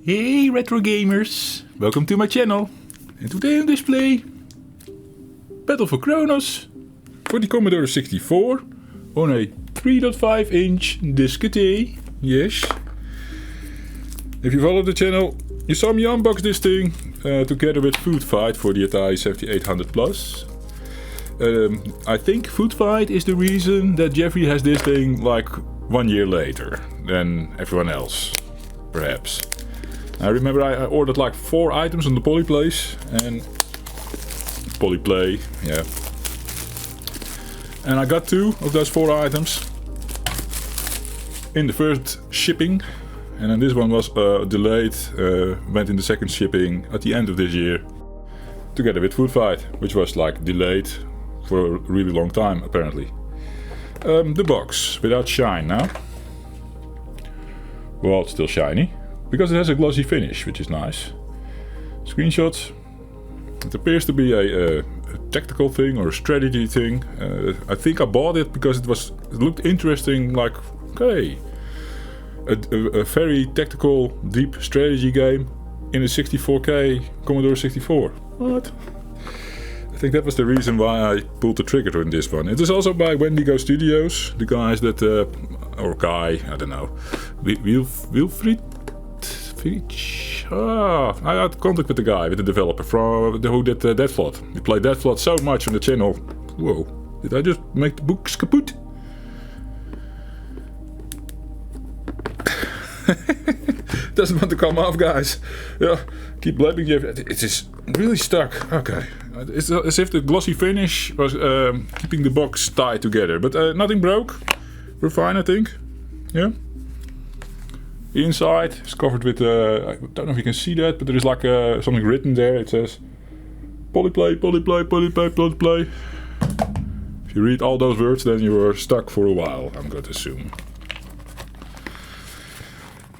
Hey retro gamers, welcome to my channel. And today on display, Battle for Cronos for the Commodore 64 on a 3.5 inch diskette. Yes. If you follow the channel, you saw me unbox this thing together with Food Fight for the Atari 7800 Plus. I think Food Fight is the reason that Jeffrey has this thing like 1 year later than everyone else, perhaps. I remember I ordered like 4 items on the Polyplace and Polyplay, yeah. And I got 2 of those 4 items in the first shipping, and then this one was delayed, went in the second shipping at the end of this year, together with Food Fight, which was like delayed for a really long time apparently. The box without shine now. Well, it's still shiny because it has a glossy finish, which is nice. Screenshots. It appears to be a tactical thing or a strategy thing. I think I bought it because it looked interesting, like, okay, a very tactical, deep strategy game in a 64K Commodore 64. What? I think that was the reason why I pulled the trigger on this one. It is also by Wendigo Studios, the guys that, or guy, I don't know, Wilfried? I had contact with the guy, with the developer who did Deadflot. He played Deadflot so much on the channel. Whoa, did I just make the books kaput? Doesn't want to come off, guys. Yeah, keep blaming Jeff. It is really stuck. Okay, it's as if the glossy finish was keeping the box tied together. But nothing broke. We're fine, I think. Yeah. The inside is covered with, I don't know if you can see that, but there is like something written there. It says Polyplay, Polyplay, Polyplay, Polyplay. If you read all those words, then you are stuck for a while, I'm going to assume.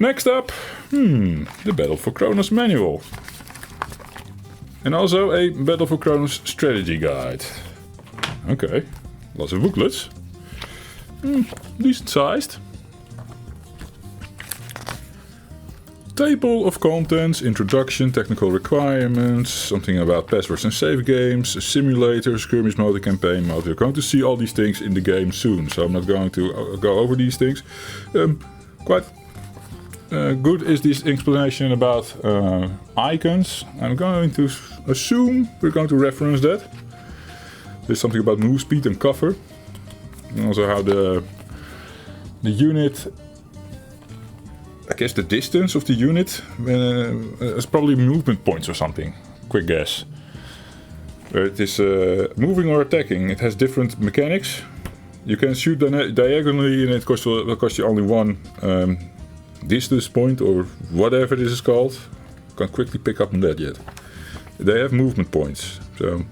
Next up, the Battle for Cronos manual. And also a Battle for Cronos strategy guide. Okay, lots of booklets. Decent sized. Table of contents, introduction, technical requirements, something about passwords and save games, a simulator, skirmish mode, a campaign mode. You're going to see all these things in the game soon, so I'm not going to go over these things. Quite good is this explanation about icons. I'm going to assume we're going to reference that. There's something about move speed and cover, and also how the unit, I guess the distance of the unit is probably movement points or something. Quick guess. Where it is moving or attacking, it has different mechanics. You can shoot diagonally and it will cost you only 1 distance point or whatever this is called. Can't quickly pick up on that yet. They have movement points. So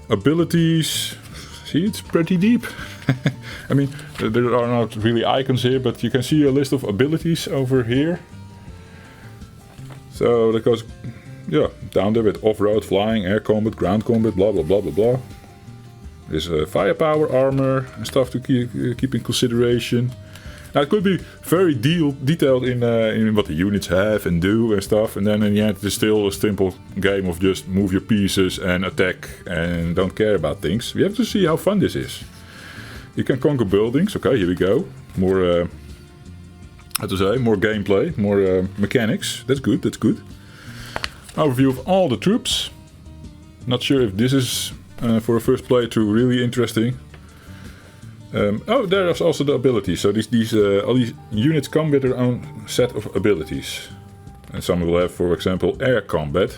abilities. See, it's pretty deep. I mean, there are not really icons here, but you can see a list of abilities over here. So that goes, yeah, down there with off-road, flying, air combat, ground combat, blah blah blah blah blah. There's firepower, armor, and stuff to keep in consideration. Now it could be very detailed in what the units have and do and stuff, and then in the end it is still a simple game of just move your pieces and attack and don't care about things. We have to see how fun this is. You can conquer buildings. Okay, here we go. More, how to say, more gameplay, more mechanics. That's good, that's good. Overview of all the troops. Not sure if this is, for a first playthrough, really interesting. Oh, there's also the abilities. So all these units come with their own set of abilities. And some will have, for example, air combat.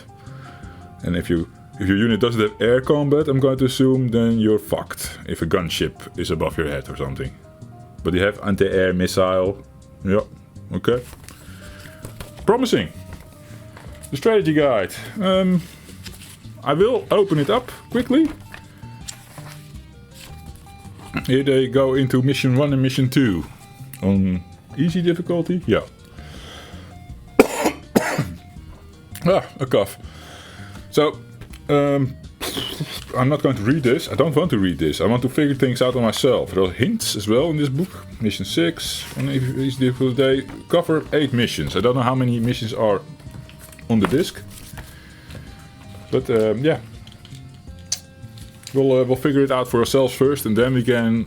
And if your unit doesn't have air combat, I'm going to assume then you're fucked if a gunship is above your head or something. But you have anti-air missile. Yeah, okay. Promising. The strategy guide. I will open it up quickly. Here they go into mission 1 and mission 2. On easy difficulty? Yeah. A cough. So, I'm not going to read this. I don't want to read this. I want to figure things out on myself. There are hints as well in this book. Mission 6. On each difficult day. Cover 8 missions. I don't know how many missions are on the disc. But yeah. We'll figure it out for ourselves first, and then we can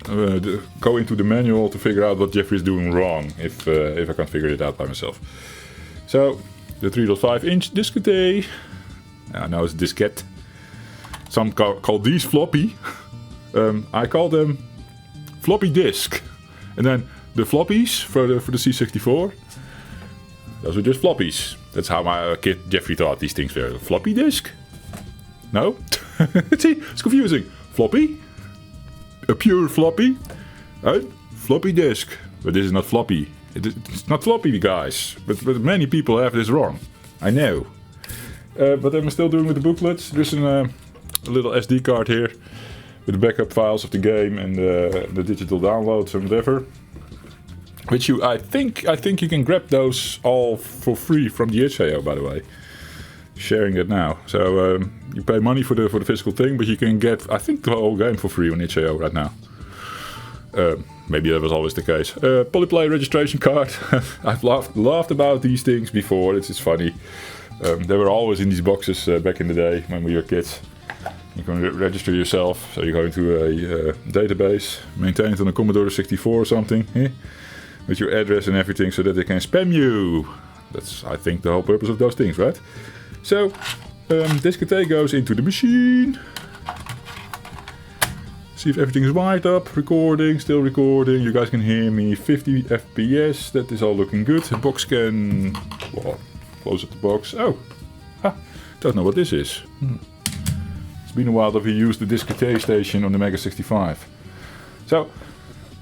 go into the manual to figure out what Jeffrey is doing wrong, if I can't figure it out by myself. So, the 3.5-inch diskette. Now it's diskette. Some call these floppy. I call them floppy disk. And then the floppies for the C64, those are just floppies. That's how my kid Jeffrey thought these things were. Floppy disk? No? See, it's confusing. Floppy? A pure floppy? Floppy disk. But this is not floppy. It's not floppy, guys. But many people have this wrong. I know. But I'm still doing with the booklets. There's a little SD card here with the backup files of the game and the digital downloads and whatever. Which I think you can grab those all for free from the itch.io, by the way. Sharing it now. So you pay money for the physical thing, but you can get, I think, the whole game for free on itch.io right now. Maybe that was always the case. Polyplay registration card. I've laughed about these things before. It's funny. They were always in these boxes back in the day when we were kids. You can register yourself, so you go into a database, maintain it on a Commodore 64 or something, with your address and everything, so that they can spam you. That's, I think, the whole purpose of those things, right? So, diskette goes into the machine. See if everything is wired up. Recording, still recording. You guys can hear me. 50 FPS. That is all looking good. The box scan. Well, close up the box. Oh, don't know what this is. It's been a while that we used the diskette station on the Mega 65. So,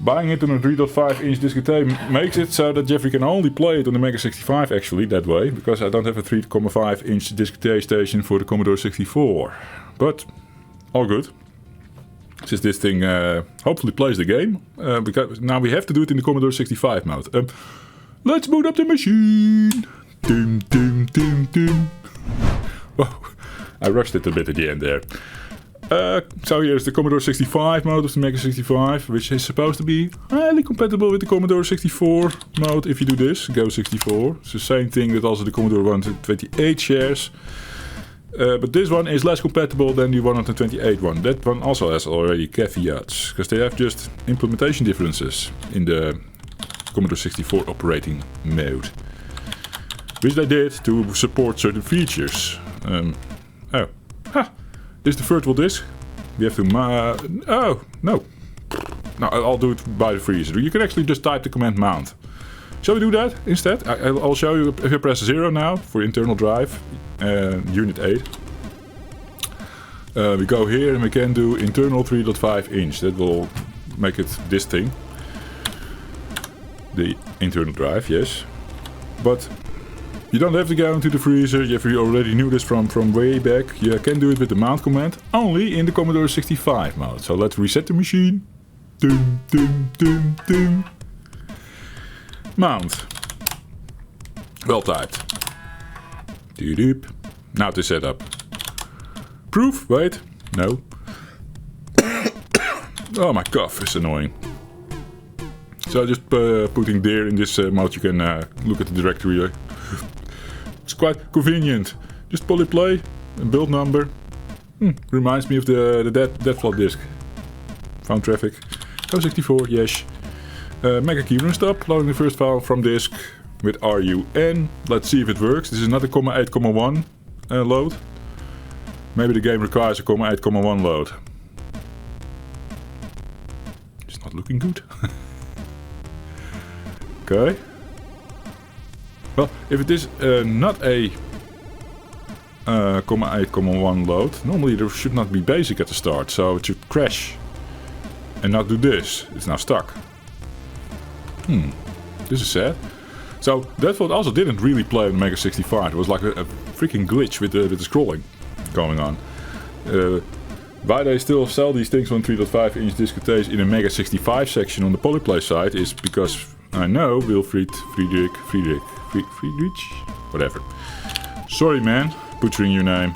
buying it on a 3.5-inch diskette makes it so that Jeffrey can only play it on the Mega 65 actually that way, because I don't have a 3.5-inch diskette station for the Commodore 64. But all good. Since this thing hopefully plays the game, because now we have to do it in the Commodore 65 mode. Let's boot up the machine. Doom, doom, doom, doom. Whoa, I rushed it a bit at the end there. So here's the Commodore 65 mode of the Mega 65, which is supposed to be highly compatible with the Commodore 64 mode if you do this, Go 64. It's the same thing that also the Commodore 128 shares. But this one is less compatible than the 128 one. That one also has already caveats, because they have just implementation differences in the Commodore 64 operating mode. Which they did to support certain features. This is the virtual disk. We have to oh, no. No, I'll do it by the freezer. You can actually just type the command mount. Shall we do that instead? I'll show you if you press 0 now for internal drive, unit 8. We go here and we can do internal 3.5-inch. That will make it this thing. The internal drive, yes. But you don't have to go into the freezer. If you already knew this from way back, you can do it with the mount command, only in the Commodore 65 mode. So let's reset the machine. Doom, doom, doom, doom. Mount. Well typed. Doop. Now to set up. Proof? Wait. No. Oh, my cough is annoying. So just putting there in this mode, you can look at the directory. It's quite convenient. Just polyplay and build number. Reminds me of the dead flop disk. Found traffic. Go 64, yes. Mega keyring stop. Loading the first file from disk with RUN. Let's see if it works. This is not a 8,1 load. Maybe the game requires a 8,1 load. It's not looking good. Okay. Well, if it is not a 8,1 load, normally there should not be basic at the start, so it should crash and not do this. It's now stuck. This is sad. So that one also didn't really play on Mega 65. It was like a freaking glitch with the scrolling going on. Why they still sell these things on 3.5-inch diskettes in a Mega 65 section on the polyplay side is because I know Wilfried, Friedrich, whatever. Sorry man, butchering your name.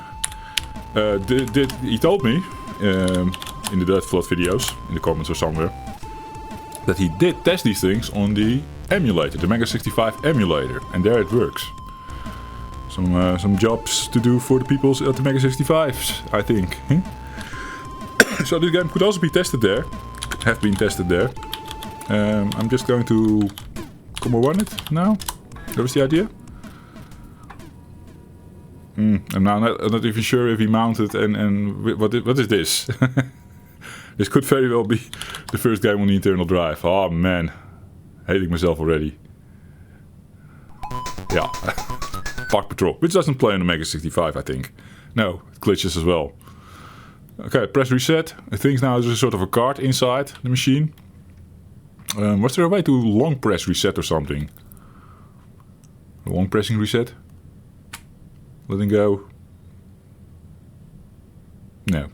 He told me in the Dead Flood videos, in the comments or somewhere, that he did test these things on the emulator, the Mega 65 emulator, and there it works. Some jobs to do for the people at the Mega 65s, I think. So this game could also be tested there, have been tested there. I'm just going to Combo 1 it now. That was the idea. I'm now not even sure if he mounted and what is this? This could very well be the first game on the internal drive. Oh man, hating myself already. Yeah, Park Patrol, which doesn't play on the Mega 65, I think. No, it glitches as well. Okay, press reset. I think now there's a sort of a card inside the machine. Was there a way to long press reset or something? Long pressing reset? Letting go. No.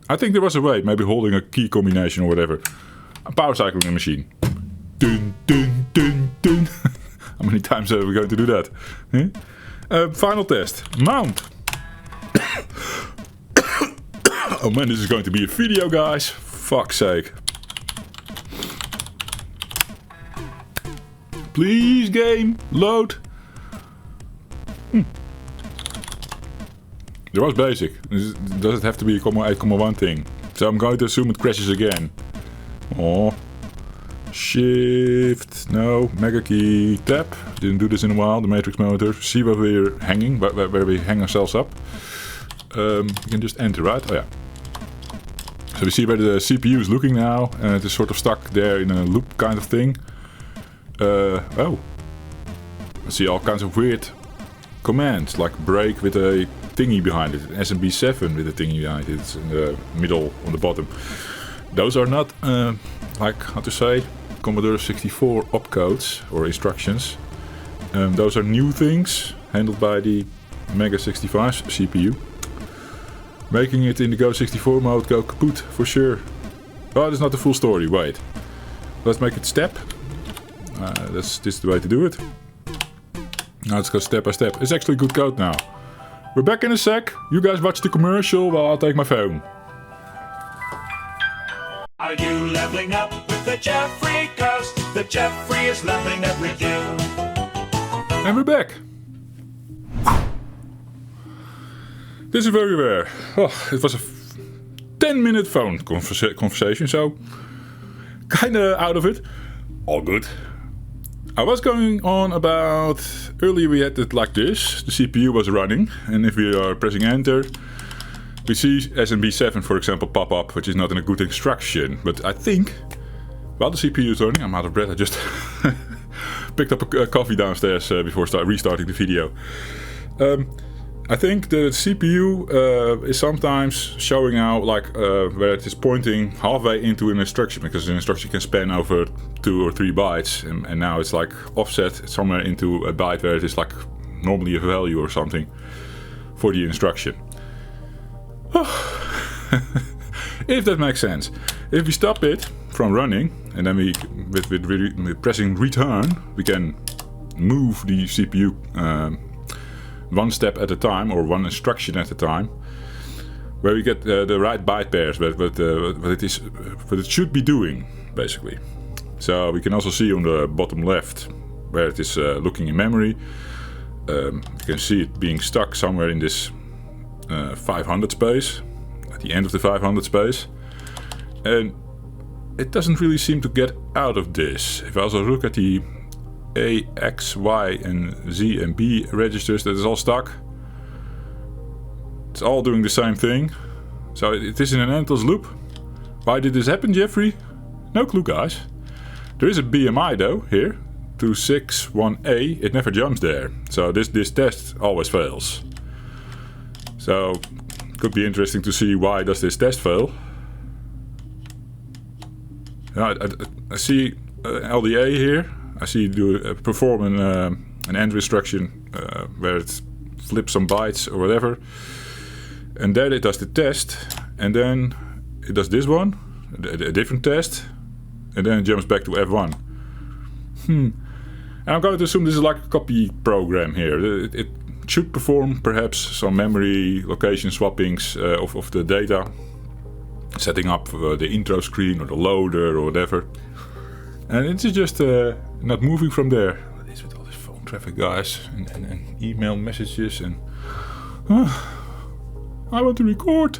I think there was a way, maybe holding a key combination or whatever. I'm power cycling the machine. Dun dun dun dun. How many times are we going to do that? Final test. Mount. Oh man, this is going to be a video, guys. Fuck's sake. Please, game, load. There was basic. Does it have to be a 8,1 thing? So I'm going to assume it crashes again. Oh. Shift. No. Mega key. Tab. Didn't do this in a while. The matrix motor. See where we're hanging. Where we hang ourselves up. You can just enter, right? Oh yeah. So we see where the CPU is looking now. And it is sort of stuck there in a loop kind of thing. Oh. I see all kinds of weird commands. Like brake with a thingy behind it, SMB7 with a thingy behind it. It's in the middle, on the bottom. Those are not, like, how to say, Commodore 64 opcodes or instructions. Those are new things handled by the Mega 65 CPU. Making it in the Go 64 mode go kaput, for sure. Oh, that's not the full story, wait. Let's make it step. This is the way to do it. Now let's go step by step. It's actually good code now. We're back in a sec. You guys watch the commercial while I'll take my phone. Are you leveling up with the Jeffrey? 'Cause the Jeffrey is leveling up with you. And we're back. This is very rare. Oh, it was a 10-minute phone conversation, so kinda out of it. All good. I was going on about, earlier we had it like this, the CPU was running, and if we are pressing enter, we see SMB7 for example pop up, which is not in a good instruction, but I think, while the CPU is running, I'm out of breath, I just picked up a coffee downstairs before restarting the video. I think the CPU is sometimes showing out like where it is pointing halfway into an instruction, because an instruction can span over 2 or 3 bytes, and now it's like offset somewhere into a byte where it is like normally a value or something for the instruction. If that makes sense. If we stop it from running and then we with pressing return, we can move the CPU one step at a time, or one instruction at a time, where we get the right byte pairs, what it should be doing, basically. So we can also see on the bottom left where it is looking in memory. You can see it being stuck somewhere in this 500 space, at the end of the 500 space, and it doesn't really seem to get out of this. If I also look at the A, X, Y, and Z and B registers, that is all stuck. It's all doing the same thing. So it is in an endless loop. Why did this happen, Jeffrey? No clue, guys. There is a BMI though, here. 261A. It never jumps there. So this test always fails. So it could be interesting to see why does this test fail. I see LDA here. I see you perform an end instruction where it flips some bytes or whatever, and then it does the test, and then it does this one, a different test, and then it jumps back to F1. And I'm going to assume this is like a copy program here. It It should perform perhaps some memory location swappings of the data, setting up the intro screen or the loader or whatever. And it's just not moving from there. What is with all this phone traffic, guys, and email messages and I want to record.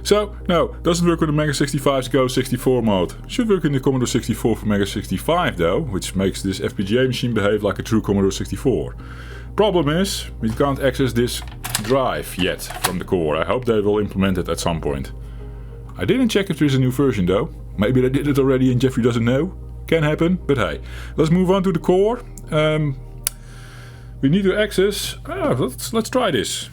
So, no, doesn't work with the Mega 65's Go 64 mode. Should work in the Commodore 64 for Mega 65 though, which makes this FPGA machine behave like a true Commodore 64. Problem is, we can't access this drive yet from the core. I hope they will implement it at some point. I didn't check if there's a new version though. Maybe they did it already and Jeffrey doesn't know. Can happen, but hey. Let's move on to the core. We need to access... let's try this.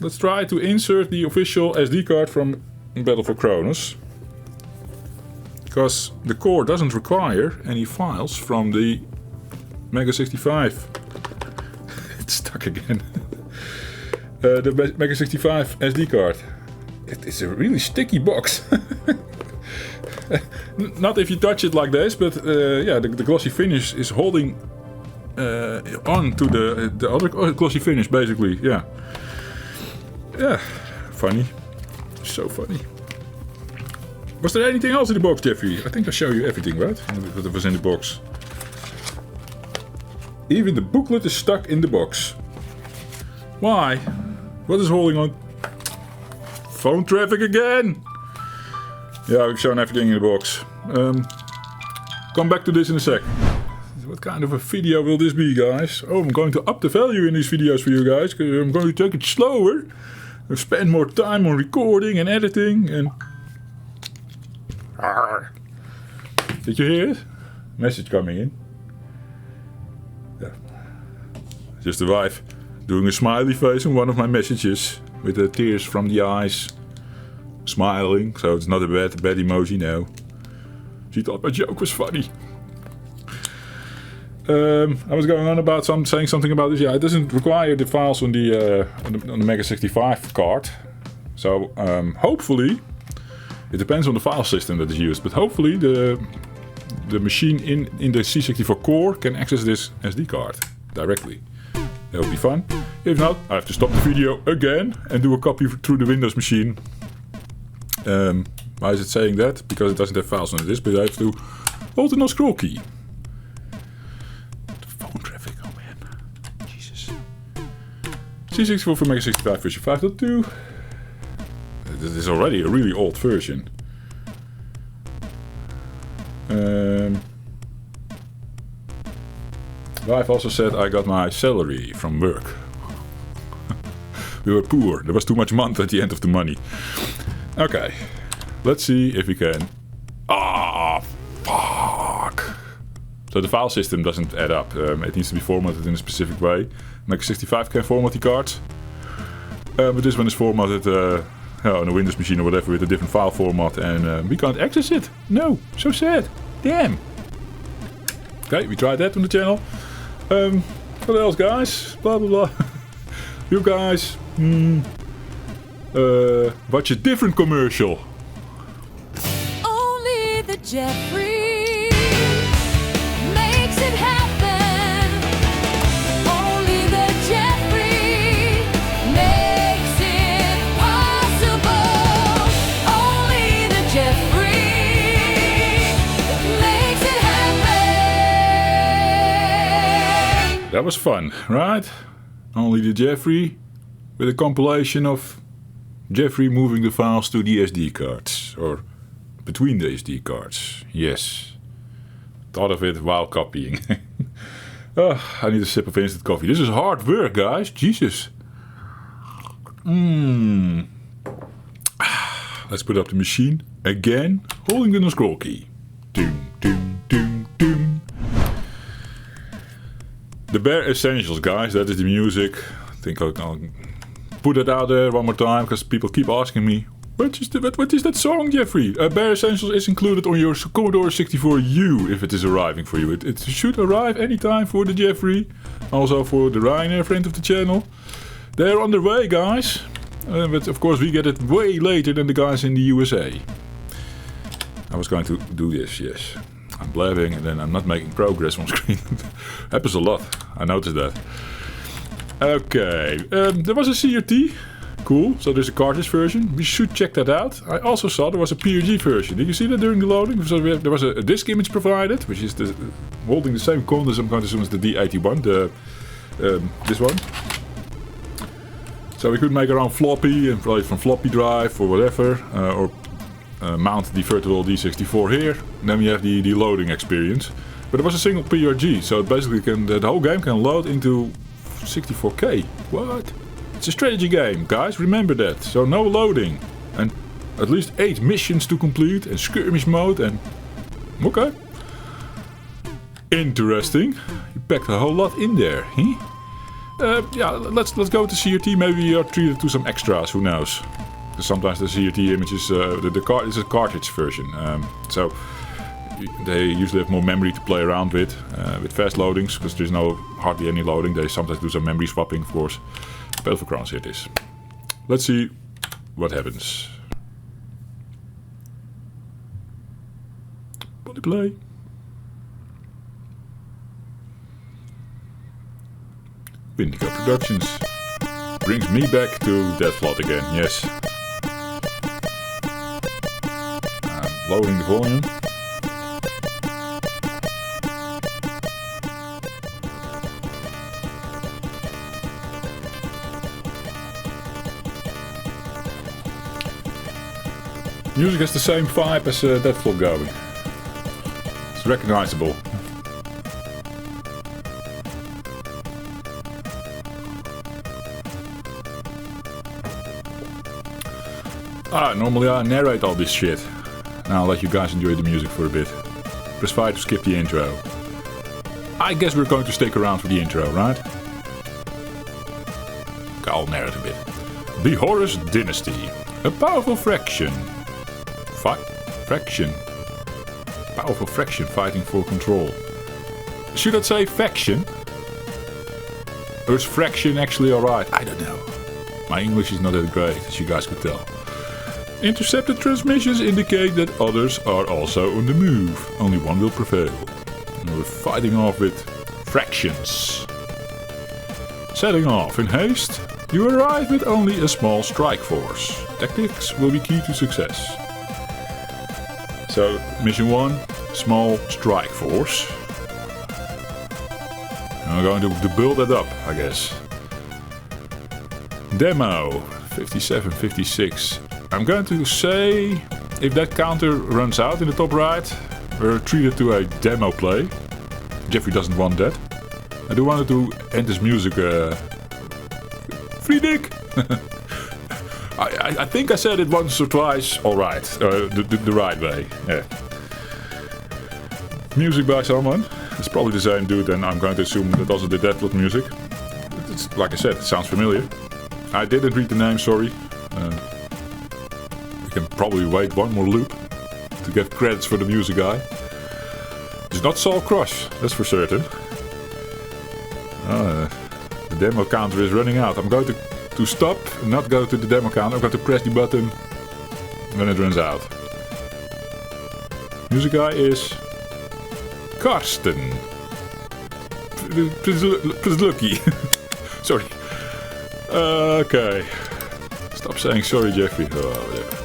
Let's try to insert the official SD card from Battle for Cronos. Because the core doesn't require any files from the Mega 65. It's stuck again. The Mega 65 SD card. It's a really sticky box. Not if you touch it like this, but yeah, the glossy finish is holding on to the other glossy finish, basically. Yeah. Yeah, funny. So funny. Was there anything else in the box, Jeffrey? I think I show you everything, right? That was in the box. Even the booklet is stuck in the box. Why? What is holding on? Phone traffic again! Yeah, we've shown everything in the box. Come back to this in a sec. What kind of a video will this be, guys? Oh, I'm going to up the value in these videos for you guys. I'm going to take it slower. Spend more time on recording and editing and... Did you hear it? Message coming in. Yeah. Just the wife doing a smiley face on one of my messages with the tears from the eyes. Smiling, so it's not a bad emoji now. She thought my joke was funny. I was going on about saying something about this. Yeah, it doesn't require the files on the Mega 65 card. So hopefully, it depends on the file system that is used. But hopefully the machine in the C64 core can access this SD card directly. That would be fun. If not, I have to stop the video again and do a copy through the Windows machine. Why is it saying that? Because it doesn't have files on the disk, but I have to hold the no scroll key. C64 for Mega 65 version 5.2. This is already a really old version. I've also said I got my salary from work. We were poor. There was too much month at the end of the money. Okay. Let's see if we can... Ah, fuck. So the file system doesn't add up. It needs to be formatted in a specific way. Mega 65 can format the cards. But this one is formatted on a Windows machine or whatever with a different file format. And we can't access it. No, so sad. Damn. Okay, we tried that on the channel. What else, guys? Blah, blah, blah. You guys. Watch a different commercial. Only the Jeffrey makes it happen. Only the Jeffrey makes it possible. Only the Jeffrey makes it happen. That was fun, right? Only the Jeffrey with a compilation of Jeffrey moving the files to the SD cards, or between the SD cards. Yes. Thought of it while copying. Oh, I need a sip of instant coffee. This is hard work, guys. Jesus. Let's put up the machine again, holding the scroll key. Doom, doom, doom, doom. The Bare Essentials, guys. That is the music. I think I'll put it out there one more time because people keep asking me, what is that song, Jeffrey? Bare Essentials is included on your Commodore 64U if it is arriving for you. It should arrive anytime for the Jeffrey, also for the Rainer, friend of the channel. They're on their way, guys. But of course we get it way later than the guys in the USA. I was going to do this, yes. I'm blabbing and then I'm not making progress on screen. Happens a lot, I noticed that. Okay, there was a CRT. Cool, so there's a cartridge version. We should check that out. I also saw there was a PRG version. Did you see that during the loading? So there was a disk image provided, which is holding the same content, I'm going to assume, as the D81, this one. So we could make our own floppy and play it from floppy drive or whatever, or mount the virtual D64 here. And then we have the loading experience. But it was a single PRG, so basically the whole game can load into 64K. What? It's a strategy game, guys, remember that. So no loading. And at least 8 missions to complete and skirmish mode and... Okay. Interesting. You packed a whole lot in there, huh? Yeah, let's go to CRT. Maybe we are treated to some extras, who knows. Because sometimes the CRT images, is a cartridge version. So they usually have more memory to play around with fast loadings, because there's hardly any loading. They sometimes do some memory swapping, of course. For Cronos here it is. Let's see what happens. Body play. Windigo Productions. Brings me back to that plot again, yes. I'm lowering the volume. Music has the same vibe as that floor going. It's recognizable. Normally I narrate all this shit. Now I'll let you guys enjoy the music for a bit. Press 5 to skip the intro. I guess we're going to stick around for the intro, right? Okay, I'll narrate a bit. The Horus Dynasty. A powerful fraction. Powerful fraction fighting for control. Should I say faction? Or is fraction actually alright? I don't know. My English is not that great, as you guys could tell. Intercepted transmissions indicate that others are also on the move. Only one will prevail. And we're fighting off with fractions. Setting off in haste, you arrive with only a small strike force. Tactics will be key to success. So, mission 1, small strike force. And we're going to build that up, I guess. Demo, 57, 56. I'm going to say, if that counter runs out in the top right, we're treated to a demo play. Jeffrey doesn't want that. I do want to end this music, free dick! I think I said it once or twice, alright, the right way, yeah. Music by someone, it's probably the same dude, and I'm going to assume that also did that music. It's, like I said, it sounds familiar. I didn't read the name, sorry. We can probably wait one more loop to get credits for the music guy. It's not Soul Crush, that's for certain. The demo counter is running out. I'm going to stop, not go to the demo counter. I'm going to press the button when it runs out. Music guy is Karsten. Przlucky. Sorry. Okay. Stop saying sorry, Jeffrey. Oh, whatever.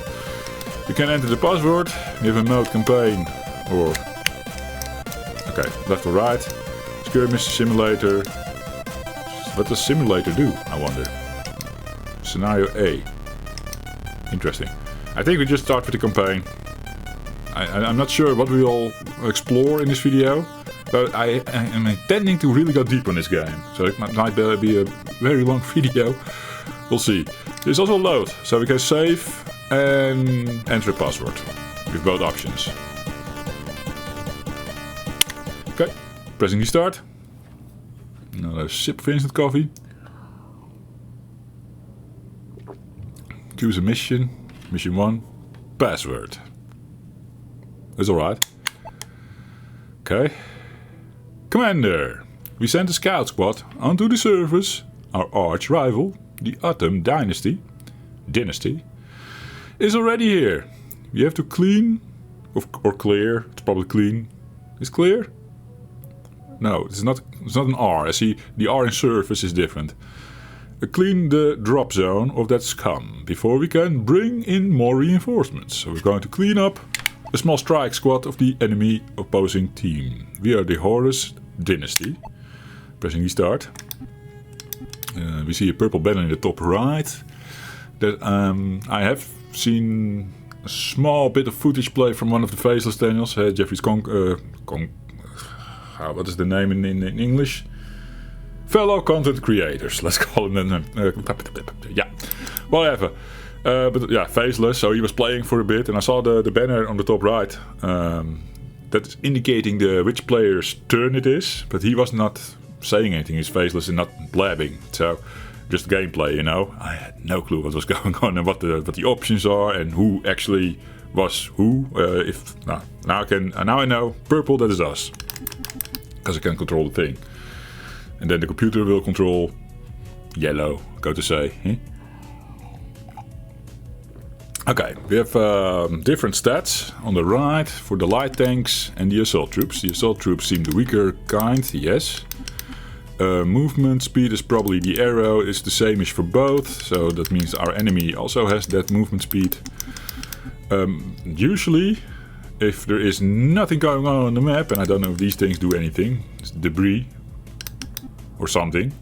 You can enter the password. You have a mode campaign or... Okay, left or right. Skirmish simulator. What does simulator do, I wonder? Scenario A. Interesting. I think we just start with the campaign. I'm not sure what we all explore in this video, but I am intending to really go deep on this game. So it might be a very long video. We'll see. There's also load, so we can save and enter a password with both options. Okay, pressing the start. Another sip of instant coffee. Choose a mission. Mission 1. Password. That's alright. Okay. Commander, we sent a scout squad onto the surface. Our arch rival, the Atom Dynasty, is already here. We have to clean, or clear. It's probably clean. Is clear? No, it's not an R. I see the R in surface is different. Clean the drop zone of that scum before we can bring in more reinforcements. So we're going to clean up a small strike squad of the enemy opposing team. We are the Horus Dynasty. Pressing restart. We see a purple banner in the top right. That I have seen a small bit of footage play from one of the Faceless Daniels. Jeffrey's what is the name in English? Fellow content creators, let's call them. Yeah, whatever. But yeah, Faceless. So he was playing for a bit, and I saw the banner on the top right. That's indicating which player's turn it is, but he was not saying anything. He's faceless and not blabbing. So just gameplay, you know. I had no clue what was going on and what the options are and who actually was who. Now I know purple, that is us, because I can control the thing, and then the computer will control yellow. Go to say. Okay, we have different stats on the right for the light tanks and the assault troops. The assault troops seem the weaker kind, yes. Movement speed is probably the arrow is the same-ish for both, so that means our enemy also has that movement speed. Usually, if there is nothing going on the map, and I don't know if these things do anything, it's debris or something,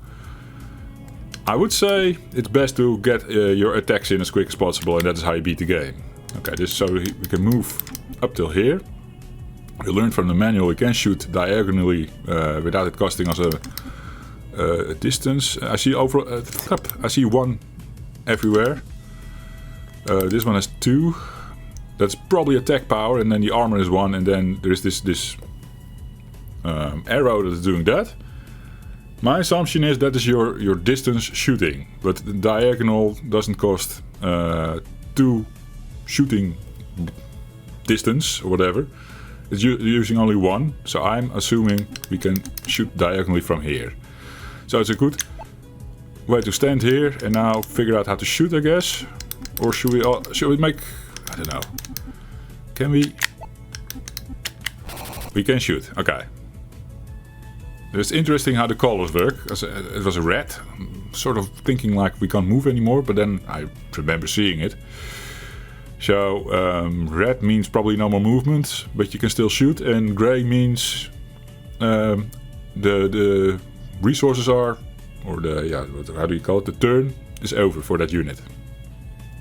I would say it's best to get your attacks in as quick as possible, and that is how you beat the game. Okay, this so we can move up till here. We learned from the manual we can shoot diagonally without it costing us a distance. I see I see one everywhere. This one has 2. That's probably attack power, and then the armor is 1, and then there is this arrow that is doing that. My assumption is that is your distance shooting, but the diagonal doesn't cost 2 shooting distance or whatever. It's using only 1, so I'm assuming we can shoot diagonally from here. So it's a good way to stand here and now figure out how to shoot, I guess. Or should we make, I don't know. Can we? We can shoot. Okay. It's interesting how the colors work. It was a red, sort of thinking like we can't move anymore, but then I remember seeing it. So red means probably no more movement, but you can still shoot, and grey means the resources are, or how do you call it? The turn is over for that unit.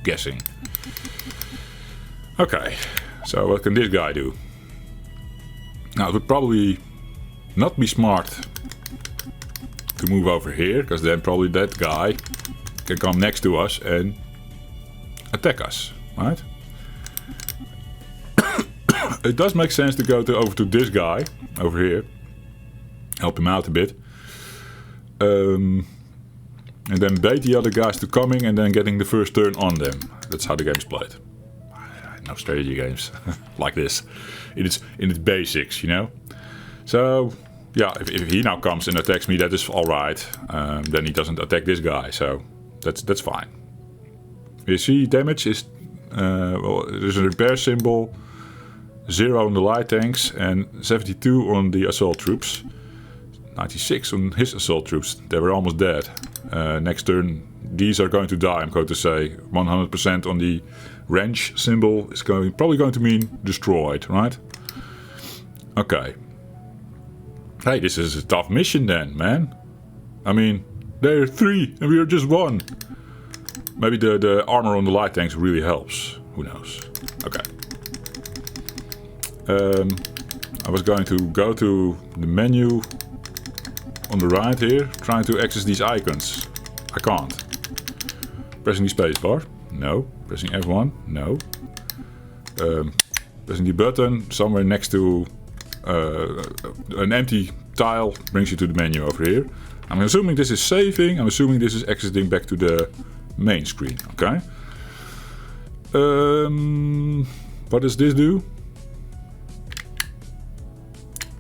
Guessing. Okay, so what can this guy do? Now it would probably not be smart to move over here, because then probably that guy can come next to us and attack us, right? It does make sense to go over to this guy over here, help him out a bit, and then bait the other guys to coming and then getting the first turn on them. That's how the game is played. No strategy games like this in its basics, you know. So yeah, if he now comes and attacks me, that is all right. Then he doesn't attack this guy, so that's fine. You see, damage is there's a repair symbol, 0 on the light tanks and 72 on the assault troops. 96 on his assault troops. They were almost dead. Next turn, these are going to die. I'm going to say 100% on the wrench symbol is probably going to mean destroyed, right? Okay. Hey, this is a tough mission then, man. I mean, there are 3 and we are just 1. Maybe the armor on the light tanks really helps. Who knows? Okay. I was going to go to the menu on the right here, trying to access these icons. I can't. Pressing the spacebar? No. Pressing F1? No. Pressing the button somewhere next to an empty tile brings you to the menu over here. I'm assuming this is saving. I'm assuming this is exiting back to the main screen. Okay. What does this do?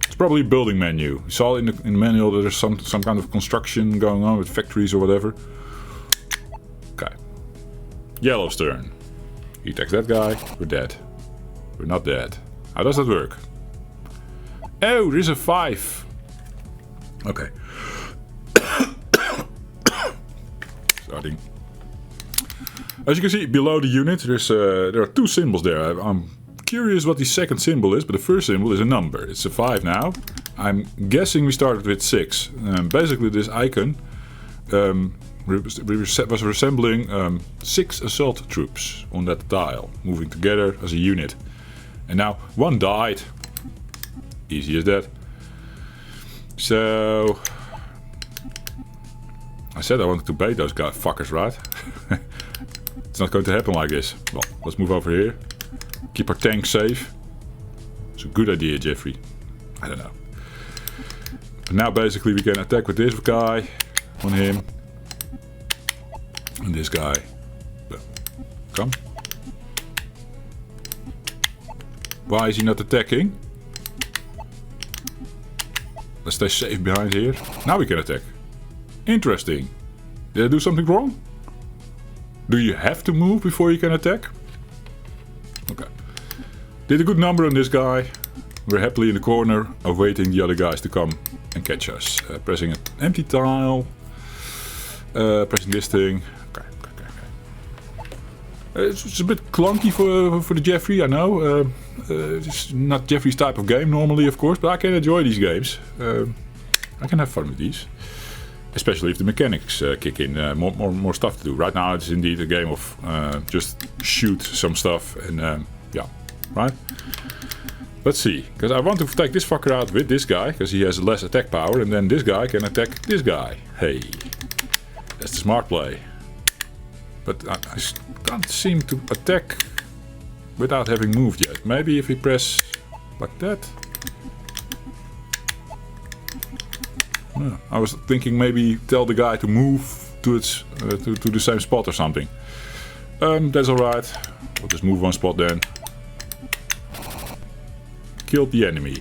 It's probably a building menu. You saw in the manual that there's some kind of construction going on with factories or whatever. Okay. Yellow's turn. He attacks that guy. We're dead. We're not dead. How does that work? Oh, there's a 5. Okay. Starting. As you can see below the unit, there are two symbols there. I'm curious what the second symbol is, but the first symbol is a number. It's a 5 now. I'm guessing we started with 6. Basically, this icon was resembling 6 assault troops on that tile, moving together as a unit. And now one died. Easy as that. So I said I wanted to bait those guys, fuckers, right? It's not going to happen like this. Well, let's move over here. Keep our tank safe. It's a good idea, Jeffrey. I don't know. But now basically we can attack with this guy on him. And this guy. Come. Why is he not attacking? Let's stay safe behind here. Now we can attack. Interesting. Did I do something wrong? Do you have to move before you can attack? Okay. Did a good number on this guy. We're happily in the corner, awaiting the other guys to come and catch us. Pressing an empty tile. Pressing this thing. Okay. It's a bit clunky for the Jeffrey, I know. It's not Jeffrey's type of game normally, of course, but I can enjoy these games. I can have fun with these. Especially if the mechanics kick in, more stuff to do. Right now it's indeed a game of just shoot some stuff and yeah, right? Let's see, because I want to take this fucker out with this guy, because he has less attack power, and then this guy can attack this guy. Hey, that's the smart play. But I can't seem to attack without having moved yet. Maybe if we press like that. I was thinking maybe tell the guy to move to its to the same spot or something. That's alright. We'll just move one spot then. Killed the enemy.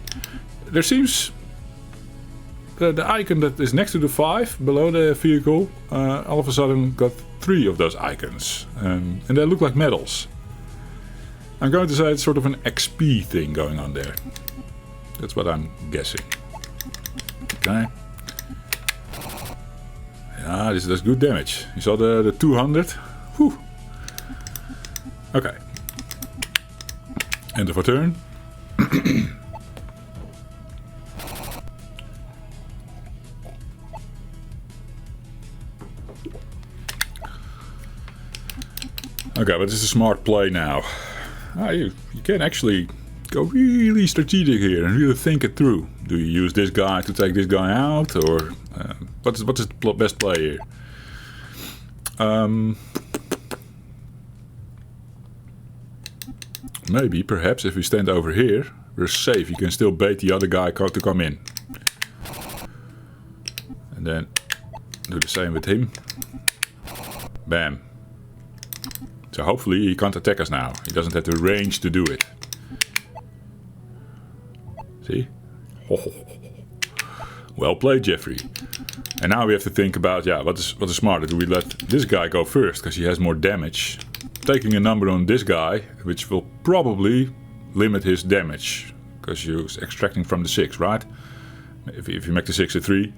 There seems the icon that is next to the 5 below the vehicle all of a sudden got 3 of those icons, and they look like medals. I'm going to say it's sort of an XP thing going on there. That's what I'm guessing. Okay. Yeah, this does good damage. You saw the 200? Whew. Okay. End of our turn. Okay, but this is a smart play now. You can actually go really strategic here and really think it through. Do you use this guy to take this guy out, or what's the best play here? Maybe, perhaps, if we stand over here, we're safe. You can still bait the other guy to come in. And then do the same with him. Bam. So hopefully he can't attack us now. He doesn't have the range to do it. See? Well played, Jeffrey. And now we have to think about, yeah, what is smarter? Do we let this guy go first because he has more damage? Taking a number on this guy, which will probably limit his damage because you're extracting from the 6, right? If you make the 6 a 3,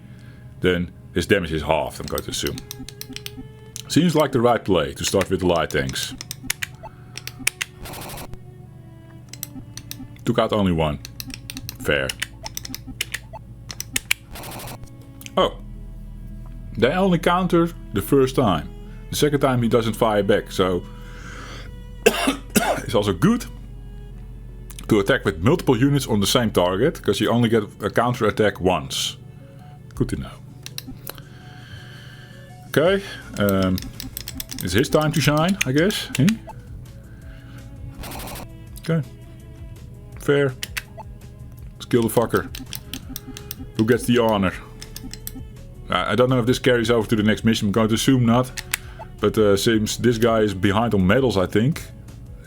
then his damage is halved, I'm going to assume. Seems like the right play to start with the light tanks. Took out only one. Fair. Oh. They only counter the first time. The second time he doesn't fire back, so it's also good to attack with multiple units on the same target, because you only get a counter attack once. Good to know. Okay, it's his time to shine, I guess. Okay, fair. Let's kill the fucker. Who gets the honor? I don't know if this carries over to the next mission. I'm going to assume not. But since this guy is behind on medals, I think.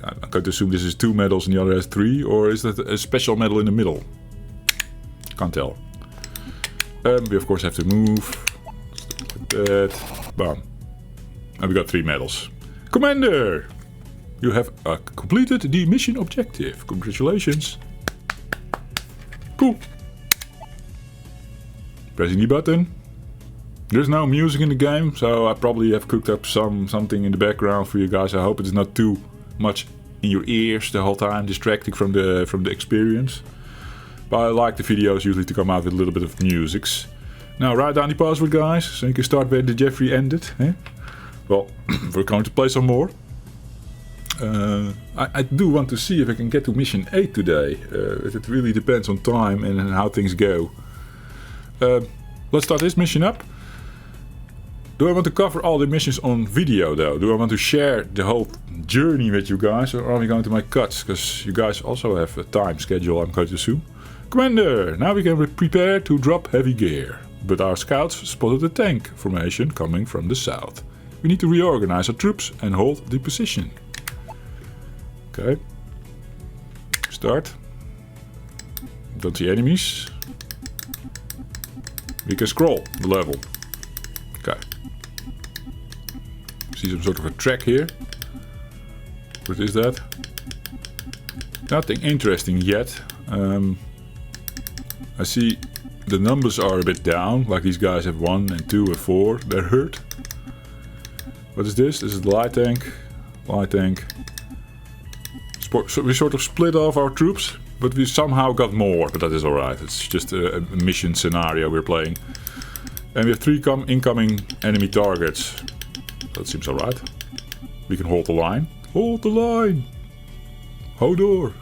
I'm going to assume this is 2 medals and the other has 3. Or is that a special medal in the middle? Can't tell. We of course have to move. Like that. Bam. And we got 3 medals. Commander! You have completed the mission objective. Congratulations. Cool. Pressing the button. There's no music in the game, so I probably have cooked up something in the background for you guys. I hope it's not too much in your ears the whole time, distracting from the experience. But I like the videos usually to come out with a little bit of musics. Now write down the password, guys, so you can start where the Jeffrey ended. Eh? Well, we're going to play some more. I do want to see if I can get to mission 8 today. It really depends on time and how things go. Let's start this mission up. Do I want to cover all the missions on video though? Do I want to share the whole journey with you guys, or are we going to make cuts? Because you guys also have a time schedule, I'm going to assume. Commander, now we can prepare to drop heavy gear. But our scouts spotted a tank formation coming from the south. We need to reorganize our troops and hold the position. Okay. Start. Don't see enemies. We can scroll the level. Okay. See some sort of a track here. What is that? Nothing interesting yet. I see the numbers are a bit down, like these guys have 1 and 2 and 4. They're hurt. What is this? This is the light tank. Light tank. So we sort of split off our troops, but we somehow got more, but that is alright. It's just a mission scenario we're playing. And we have 3 incoming enemy targets. That seems alright. We can hold the line. Hold the line! Hodor!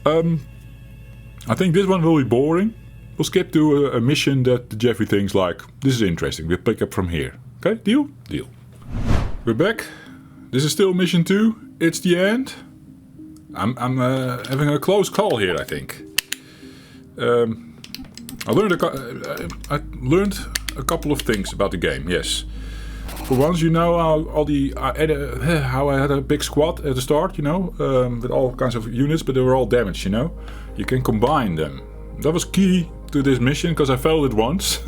I think this one will be boring. We'll skip to a mission that Jeffrey thinks like, this is interesting. We'll pick up from here. Okay, deal? Deal. We're back. This is still mission 2. It's the end. I'm having a close call here, I think. I learned a couple of things about the game, yes. For once, you know how I had a big squad at the start, you know, with all kinds of units, but they were all damaged, you know. You can combine them. That was key to this mission, because I failed it once.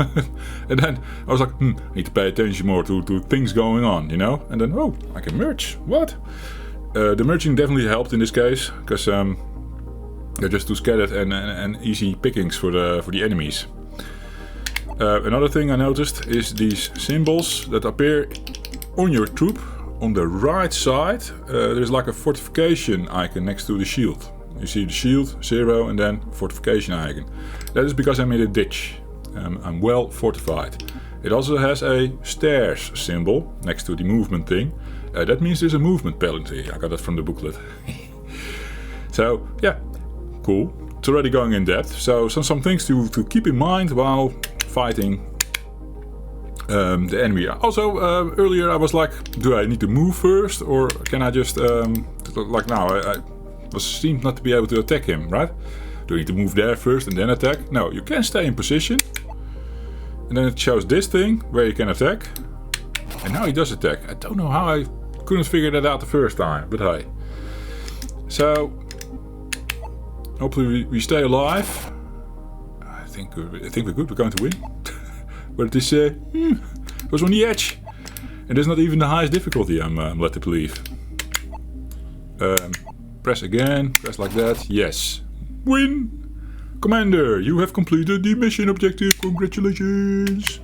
And then I was like, I need to pay attention more to things going on, you know. And then, oh, I can merge. What? The merging definitely helped in this case, because they're just too scattered and easy pickings for the enemies. Another thing I noticed is these symbols that appear on your troop. On the right side, there's like a fortification icon next to the shield. You see the shield, 0, and then fortification icon. That is because I made a ditch. I'm well fortified. It also has a stairs symbol next to the movement thing. That means there's a movement penalty. I got that from the booklet. So, yeah, cool. It's already going in depth. So, some things to keep in mind while fighting the enemy. Also, earlier I was like, do I need to move first, or can I just, like now, I seemed not to be able to attack him, right? Do I need to move there first and then attack? No, you can stay in position. And then it shows this thing where you can attack. And now he does attack. I don't know how I couldn't figure that out the first time, but hey. So, hopefully we stay alive. I think we're good. We're going to win. But it is, it was on the edge. And it's not even the highest difficulty, I'm led to believe. Press again. Press like that. Yes. Win! Commander, you have completed the mission objective. Congratulations!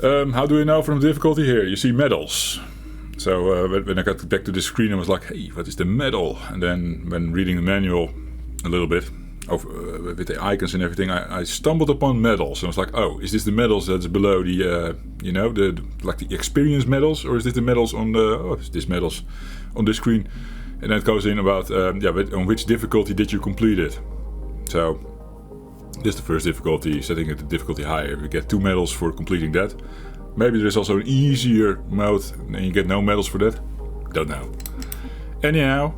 How do we know from the difficulty here? You see medals. So when I got back to the screen, I was like, hey, what is the medal? And then when reading the manual a little bit, with the icons and everything, I stumbled upon medals. And I was like, oh, is this the medals that's below the, you know, the experience medals? Or is this the medals on the, is this medals on the screen? And then it goes in about, on which difficulty did you complete it? So, this is the first difficulty, setting it the difficulty higher. We get 2 medals for completing that. Maybe there's also an easier mode and you get no medals for that. Don't know. Anyhow,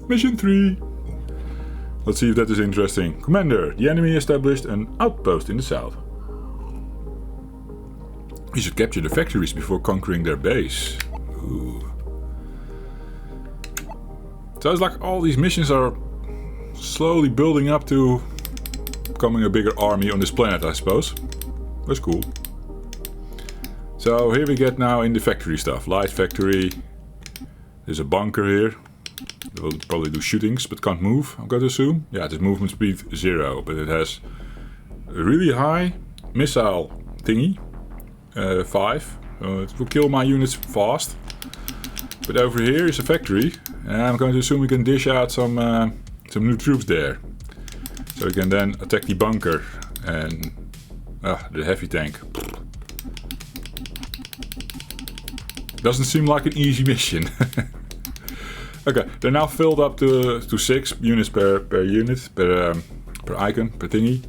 mission 3. Let's see if that is interesting. Commander, the enemy established an outpost in the south. We should capture the factories before conquering their base. Ooh. So it's like all these missions are slowly building up to becoming a bigger army on this planet, I suppose. That's cool. So here we get now in the factory stuff. Light factory. There's a bunker here. It will probably do shootings, but can't move, I'm going to assume. Yeah, it has movement speed 0, but it has a really high missile thingy, 5. So it will kill my units fast. But over here is a factory, and I'm going to assume we can dish out some new troops there. So we can then attack the bunker and the heavy tank. Doesn't seem like an easy mission. Okay, they're now filled up to 6 units per unit, per icon, per thingy.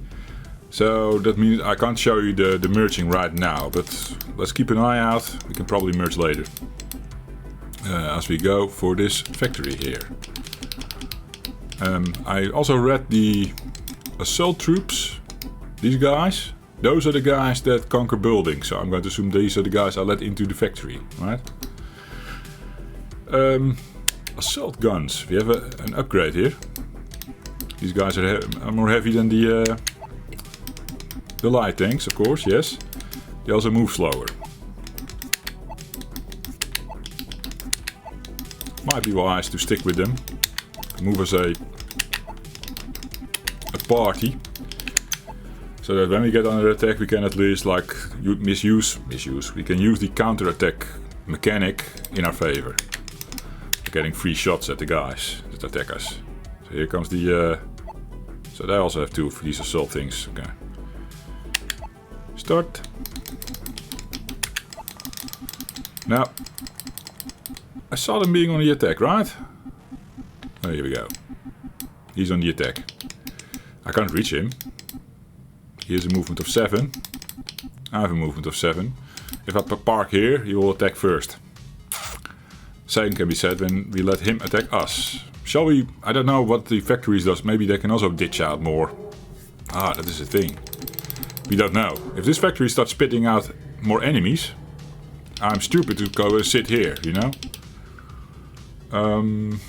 So that means I can't show you the merging right now, but let's keep an eye out. We can probably merge later. As we go for this factory here. I also read the assault troops. These guys, those are the guys that conquer buildings. So I'm going to assume these are the guys I let into the factory, right? Assault guns. We have an upgrade here. These guys are more heavy than the light tanks, of course. Yes. They also move slower. Might be wise to stick with them. Move as a party. So that when we get under attack we can at least like misuse. We can use the counter-attack mechanic in our favor. Getting free shots at the guys that attack us. So here comes the... so they also have 2 of these assault things. Okay. Start. Now... I saw them being on the attack, right? Oh, here we go. He's on the attack. I can't reach him. He has a movement of 7. I have a movement of 7. If I park here, he will attack first. Same can be said when we let him attack us. Shall we... I don't know what the factories does. Maybe they can also ditch out more. Ah, that is the thing. We don't know. If this factory starts spitting out more enemies, I'm stupid to go and sit here, you know? And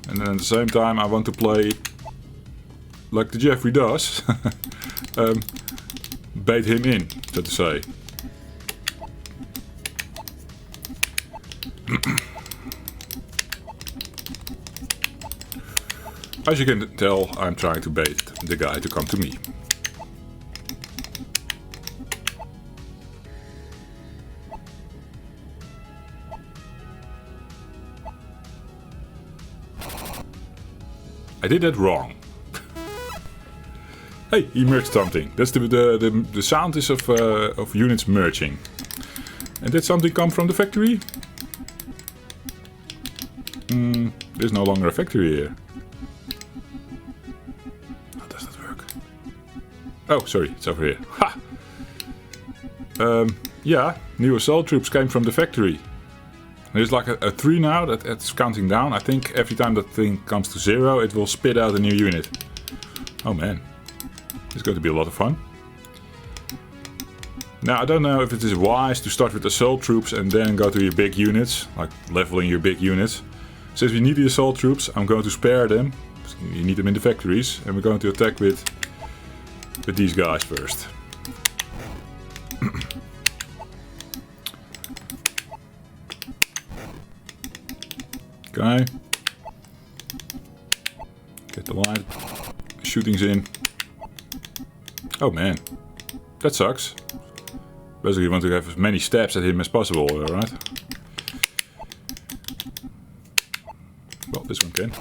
then at the same time I want to play like the Jeffrey does. Bait him in, so to say. As you can tell, I'm trying to bait the guy to come to me. I did that wrong. Hey, he merged something. That's the sound is of units merging. And did something come from the factory? There's no longer a factory here. How does that work? Oh, sorry, it's over here. Ha! Yeah, new assault troops came from the factory. There's like a 3 now that's counting down. I think every time that thing comes to 0, it will spit out a new unit. Oh man, it's going to be a lot of fun. Now I don't know if it is wise to start with assault troops and then go to your big units, like leveling your big units. Since we need the assault troops, I'm going to spare them. You need them in the factories, and we're going to attack with these guys first. Okay. Get the light. Shooting's in. Oh man. That sucks. Basically you want to have as many stabs at him as possible, right? Well, this one can.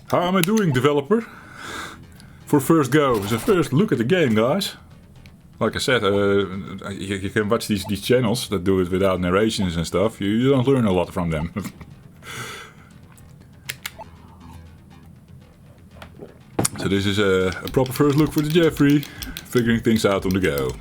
How am I doing, developer? For first go. It's a first look at the game, guys. Like I said, you can watch these channels that do it without narrations and stuff. You don't learn a lot from them. So this is a proper first look for the Jeffrey. Figuring things out on the go.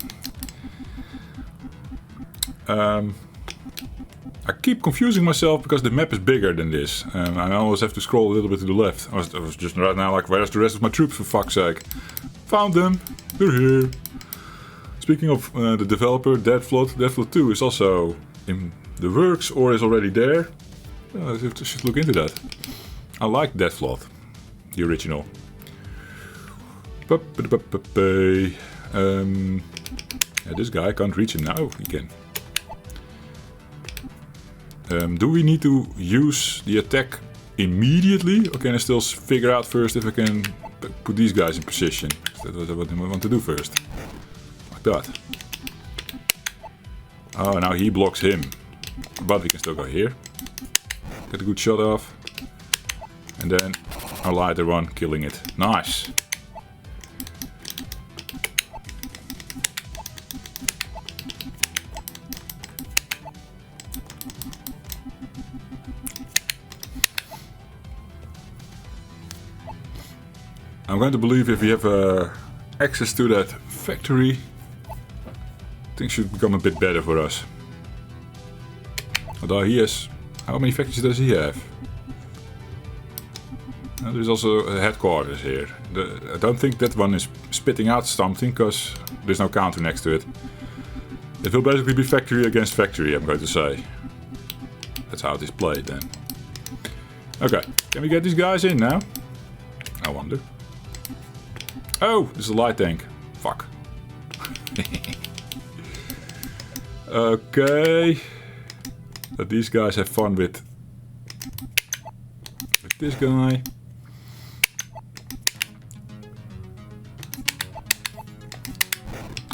I keep confusing myself because the map is bigger than this. I always have to scroll a little bit to the left. I was just right now like, where's the rest of my troops, for fuck's sake? Found them. They're here. Speaking of the developer, Deadflood 2 is also in the works or is already there. I should look into that. I like Deadflood, the original. Yeah, this guy can't reach him now. He can. Do we need to use the attack immediately? Or can I still figure out first if I can put these guys in position? That's what I want to do first. Like that. Oh, now he blocks him. But we can still go here. Get a good shot off. And then our lighter one killing it. Nice. I'm going to believe if we have access to that factory, things should become a bit better for us. Although he has... How many factories does he have? There's also a headquarters here. I don't think that one is spitting out something, because there's no counter next to it. It will basically be factory against factory, I'm going to say. That's how it is played then. Okay, can we get these guys in now? I wonder. Oh, this is a light tank. Fuck. Okay. Let these guys have fun with this guy.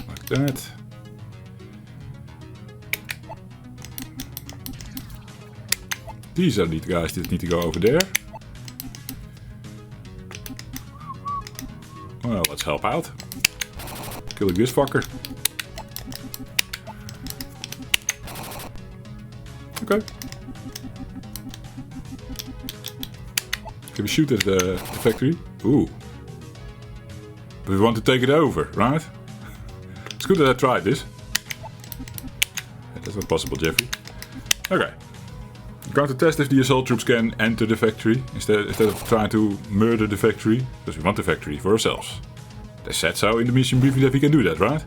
Like that. These are the guys that need to go over there. Well, let's help out. Killing this fucker. Okay. Can we shoot at the factory? Ooh. But we want to take it over, right? It's good that I tried this. That's not possible, Jeffrey. Okay. I'm going to test if the assault troops can enter the factory instead of trying to murder the factory, because we want the factory for ourselves. They said so in the mission briefing that we can do that, right?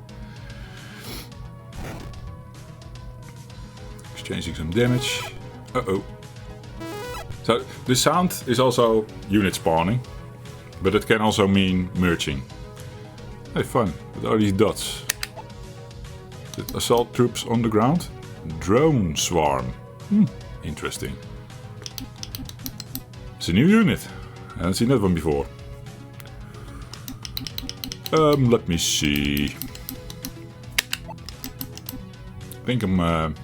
Exchanging some damage. Uh-oh. So the sound is also unit spawning, but it can also mean merging. Hey, fun. What are these dots? The assault troops on the ground? Drone swarm. Interesting. It's a new unit. I haven't seen that one before. Let me see. I think I'm...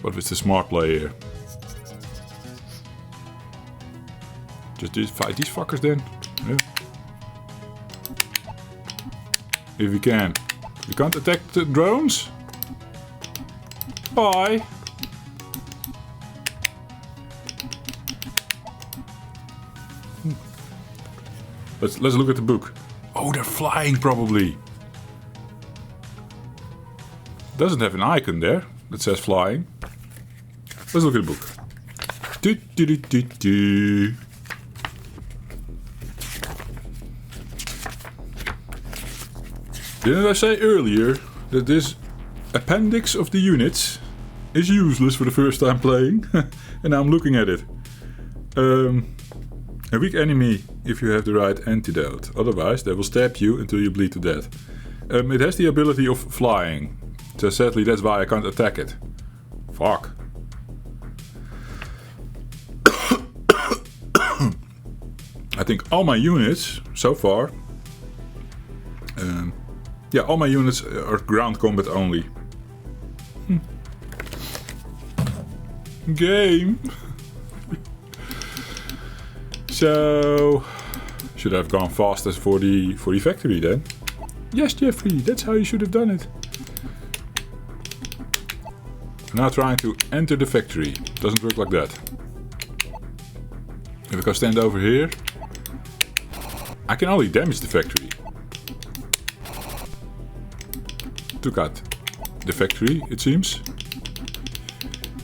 What is the smart play here? Just fight these fuckers then? Yeah. If we can. We can't attack the drones? Bye. Let's look at the book. Oh, they're flying probably. Doesn't have an icon there that says flying. Let's look at the book. Do, do, do, do, do. Didn't I say earlier that this appendix of the units is useless for the first time playing? And now I'm looking at it. A weak enemy if you have the right antidote. Otherwise, they will stab you until you bleed to death. It has the ability of flying. So sadly, that's why I can't attack it. Fuck. I think all my units so far... yeah, all my units are ground combat only. Game. So, should I have gone faster for the factory then? Yes, Jeffrey, that's how you should have done it. Now trying to enter the factory. Doesn't work like that. If I go stand over here, I can only damage the factory. Took out the factory, it seems.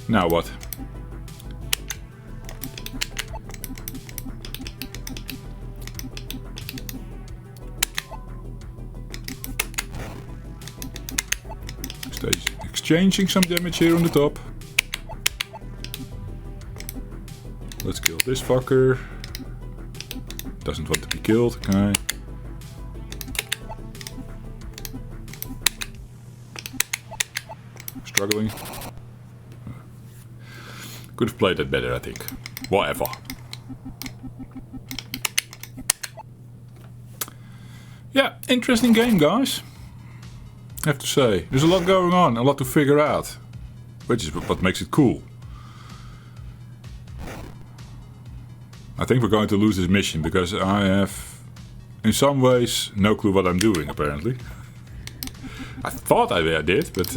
Now what? Exchanging some damage here on the top. Let's kill this fucker. Doesn't want to be killed, okay. Struggling. Could have played that better, I think. Whatever. Yeah, interesting game, guys. I have to say. There's a lot going on, a lot to figure out. Which is what makes it cool. I think we're going to lose this mission because I have, in some ways, no clue what I'm doing, apparently. I thought I did, but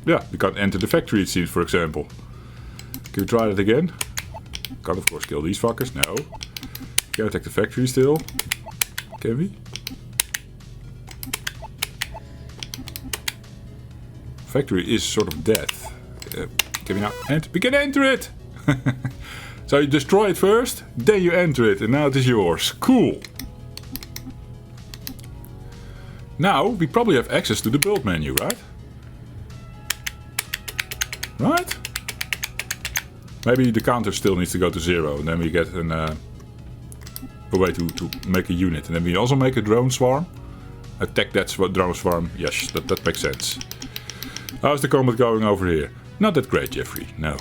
yeah, we can't enter the factory, it seems, for example. Can we try that again? Can't, of course, kill these fuckers. No. Can I attack the factory still? Can we? Factory is sort of dead. Can we now enter? We can enter it! So you destroy it first, then you enter it, and now it is yours. Cool! Now, we probably have access to the build menu, right? Right? Maybe the counter still needs to go to 0, and then we get a way to make a unit. And then we also make a drone swarm. Attack that drone swarm. Yes, that makes sense. How's the combat going over here? Not that great, Jeffrey. No.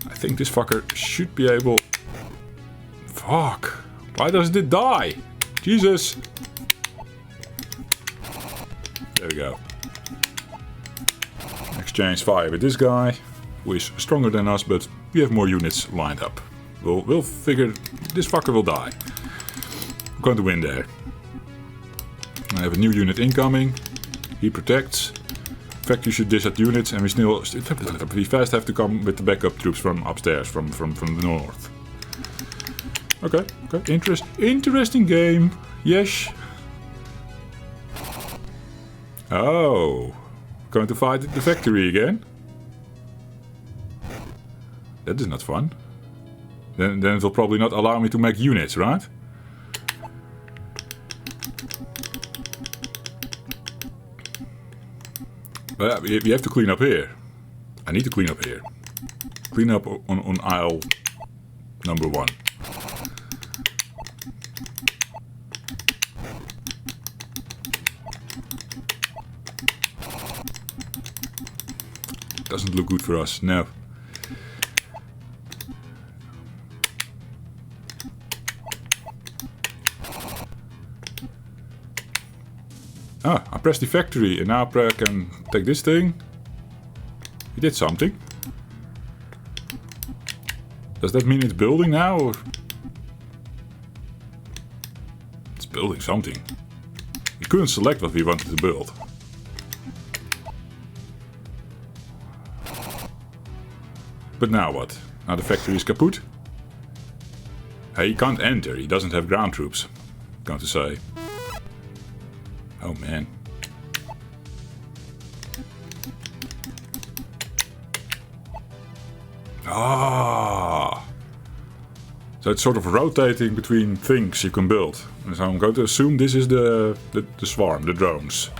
I think this fucker should be able... Fuck. Why doesn't it die? Jesus. There we go. Exchange fire with this guy, who is stronger than us, but we have more units lined up. We'll figure... This fucker will die. I'm going to win there. I have a new unit incoming. He protects. Factory should dish at units, and we fast have to come with the backup troops from upstairs, from the north. Okay. Interesting game. Yes. Oh, going to fight the factory again? That is not fun. Then it will probably not allow me to make units, right? But we have to clean up here. I need to clean up here. Clean up on aisle number 1. Doesn't look good for us, no. Ah, I pressed the factory and now I can take this thing. He did something. Does that mean it's building now? Or? It's building something. We couldn't select what we wanted to build. But now what? Now the factory is kaput? Hey, he can't enter, he doesn't have ground troops. I'm going to say. Oh man. Ah. So it's sort of rotating between things you can build. And so I'm going to assume this is the swarm, the drones.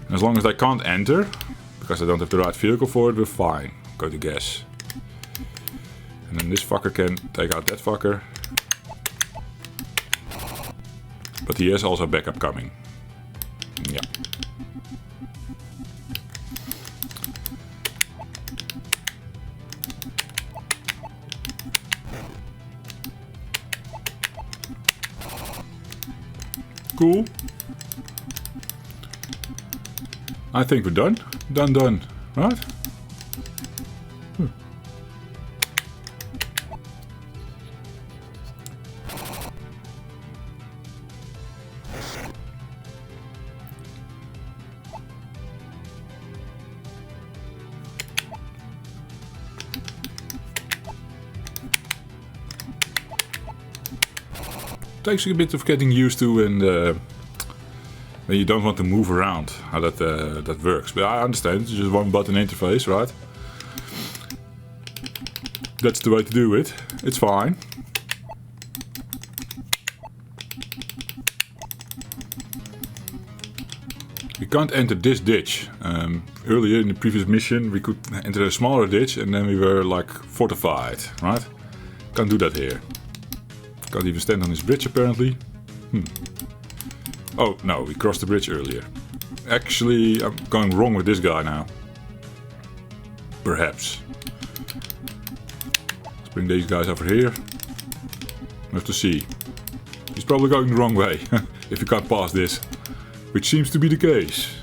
And as long as they can't enter, because I don't have the right vehicle for it, we're fine. I'm going to guess. And then this fucker can take out that fucker. But he has also backup coming. Yeah. Cool. I think we're done. Done. Right? Takes a bit of getting used to when you don't want to move around, how that works. But I understand, it's just one button interface, right? That's the way to do it. It's fine. We can't enter this ditch. Earlier in the previous mission we could enter a smaller ditch and then we were like fortified, right? Can't do that here. Can't even stand on this bridge apparently. Oh no, we crossed the bridge earlier. Actually, I'm going wrong with this guy now. Perhaps. Let's bring these guys over here. We have to see. He's probably going the wrong way if you can't pass this, which seems to be the case.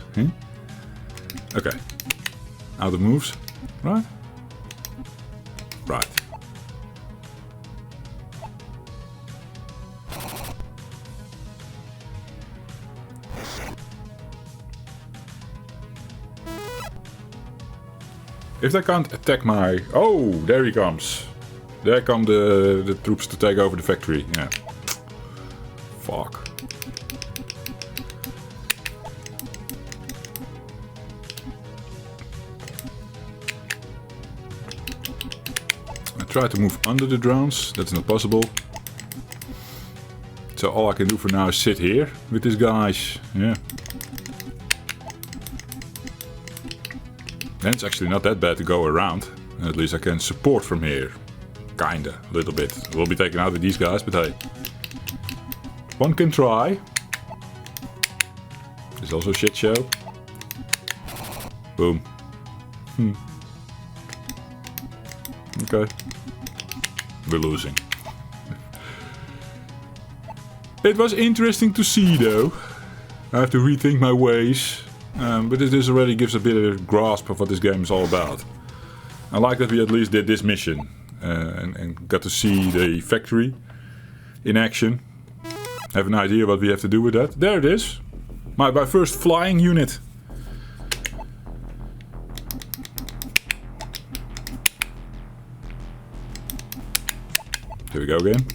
Okay. Now the moves, right? Right. If they can't attack my... Oh, there he comes. There come the troops to take over the factory. Yeah. Fuck. I try to move under the drones. That's not possible. So all I can do for now is sit here with these guys. Yeah. Then it's actually not that bad to go around. At least I can support from here. Kinda, a little bit. We'll be taken out with these guys, but hey. One can try. There's also a shit show. Boom. Okay. We're losing. It was interesting to see though. I have to rethink my ways. But this already gives a bit of a grasp of what this game is all about. I like that we at least did this mission and got to see the factory in action. Have an idea what we have to do with that. There it is. My first flying unit. Here we go again.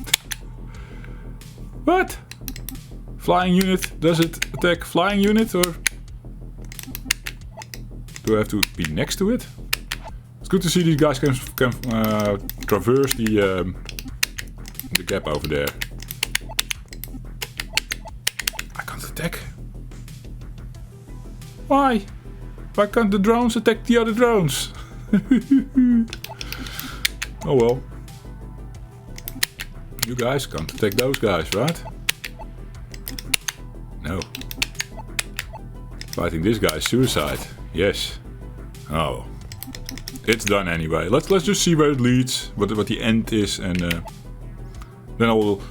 What? Flying unit? Does it attack flying unit or... Do I have to be next to it? It's good to see these guys can traverse the gap over there. I can't attack. Why? Why can't the drones attack the other drones? Oh well. You guys can't attack those guys, right? No. Fighting this guy is suicide. Yes. Oh. It's done anyway. Let's just see where it leads, what the end is, and then I will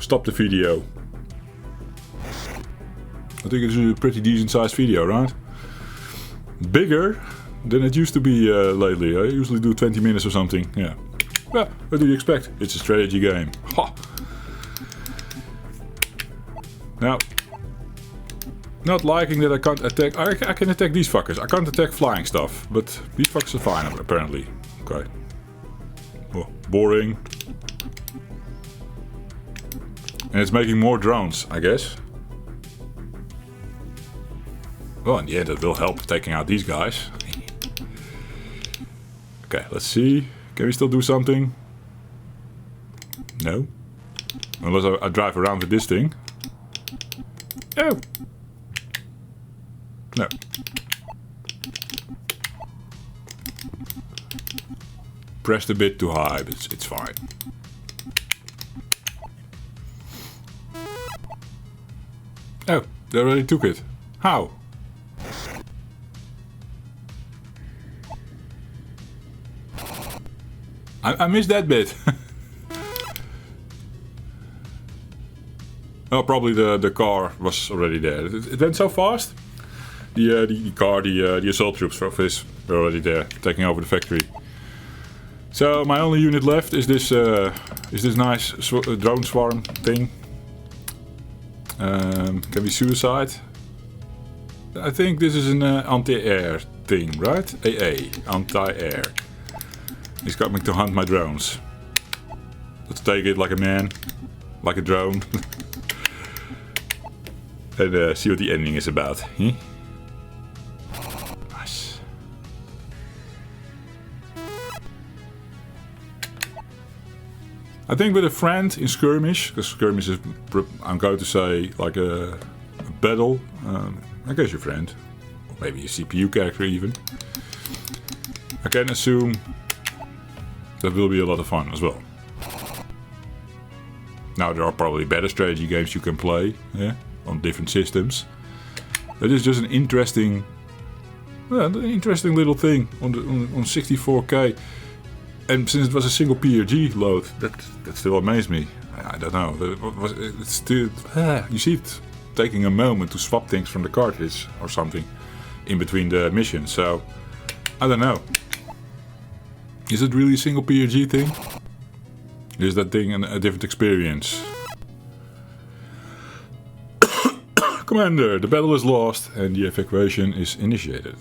stop the video. I think it's a pretty decent sized video, right? Bigger than it used to be lately. I usually do 20 minutes or something. Yeah. Well, what do you expect? It's a strategy game. Ha! Now, not liking that I can't attack... I can attack these fuckers. I can't attack flying stuff. But these fuckers are fine, apparently. Okay. Oh, boring. And it's making more drones, I guess. Well, in the end, that will help taking out these guys. Okay, let's see. Can we still do something? No. Unless I drive around with this thing. Oh! No. Pressed a bit too high, but it's fine. Oh, they already took it. How? I missed that bit. Oh, probably the car was already there. It went so fast. The car, the assault troops were already there, taking over the factory. So my only unit left is this nice drone swarm thing. Can be suicide. I think this is an anti-air thing, right? AA, anti-air. He's coming to hunt my drones. Let's take it like a man, like a drone, and see what the ending is about. Nice. I think with a friend in skirmish, because skirmish is, I'm going to say, like a battle. I guess your friend, or maybe a CPU character even. I can assume that will be a lot of fun as well. Now there are probably better strategy games you can play, yeah, on different systems. It is just an interesting an interesting little thing on 64K. And since it was a single PRG load, that still amazed me. I don't know. It's still, you see it taking a moment to swap things from the cartridge or something in between the missions. So I don't know. Is it really a single PRG thing? Is that thing a different experience? Commander, the battle is lost and the evacuation is initiated.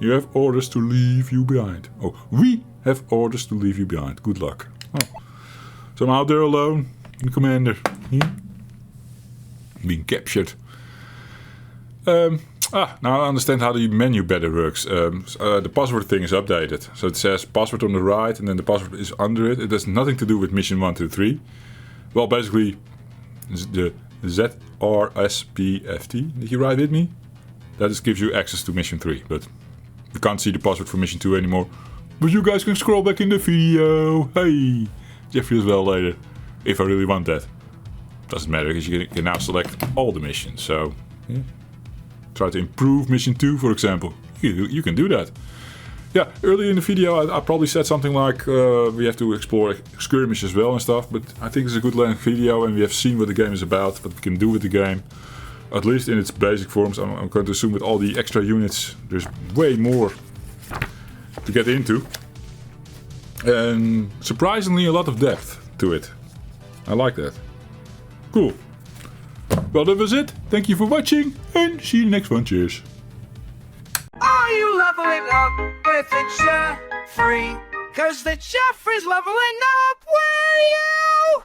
You have orders to leave you behind. Oh, we have orders to leave you behind. Good luck. Oh. So I'm out there alone, the commander. Being captured. Now I understand how the menu better works. The password thing is updated. So it says password on the right and then the password is under it. It has nothing to do with mission 1, 2, 3. Well, basically, the ZRSPFT that you write with me, that just gives you access to mission 3. But you can't see the password for mission 2 anymore. But you guys can scroll back in the video. Hey, Jeffrey as well later. If I really want that. Doesn't matter because you can now select all the missions. So, yeah. Try to improve mission 2, for example. You can do that. Yeah, earlier in the video I probably said something like we have to explore skirmish as well and stuff, but I think it's a good length video and we have seen what the game is about, what we can do with the game. At least in its basic forms. I'm going to assume with all the extra units there's way more to get into. And surprisingly a lot of depth to it. I like that. Cool. Well, that was it. Thank you for watching and see you next one. Cheers. Are you leveling up with the Jeffrey? 'Cause the Jeffrey's leveling up with you!